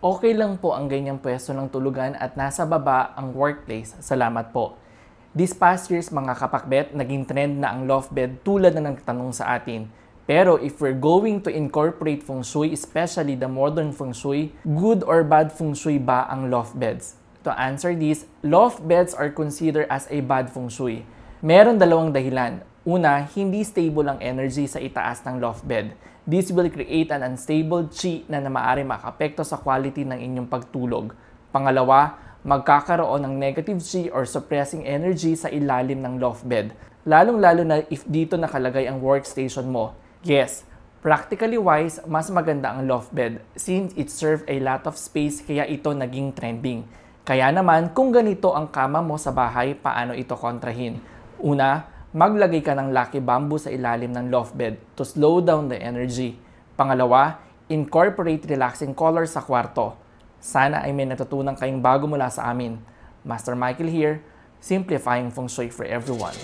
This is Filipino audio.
Okay lang po ang ganyang pwesto ng tulugan at nasa baba ang workplace. Salamat po. These past years mga kapakbet, naging trend na ang loft bed tulad na nagtanong sa atin. Pero if we're going to incorporate feng shui, especially the modern feng shui, good or bad feng shui ba ang loft beds? To answer this, loft beds are considered as a bad feng shui. Meron dalawang dahilan. Una, hindi stable ang energy sa itaas ng loft bed. This will create an unstable chi na maaari makapekto sa quality ng inyong pagtulog. Pangalawa, magkakaroon ng negative chi or suppressing energy sa ilalim ng loft bed. Lalong-lalo na if dito nakalagay ang workstation mo. Yes, practically wise, mas maganda ang loft bed since it serves a lot of space kaya ito naging trending. Kaya naman, kung ganito ang kama mo sa bahay, paano ito kontrahin? Una, maglagay ka ng lucky bamboo sa ilalim ng loft bed to slow down the energy. Pangalawa, incorporate relaxing colors sa kwarto. Sana ay may natutunan kayong bago mula sa amin. Master Michael here, simplifying feng shui for everyone.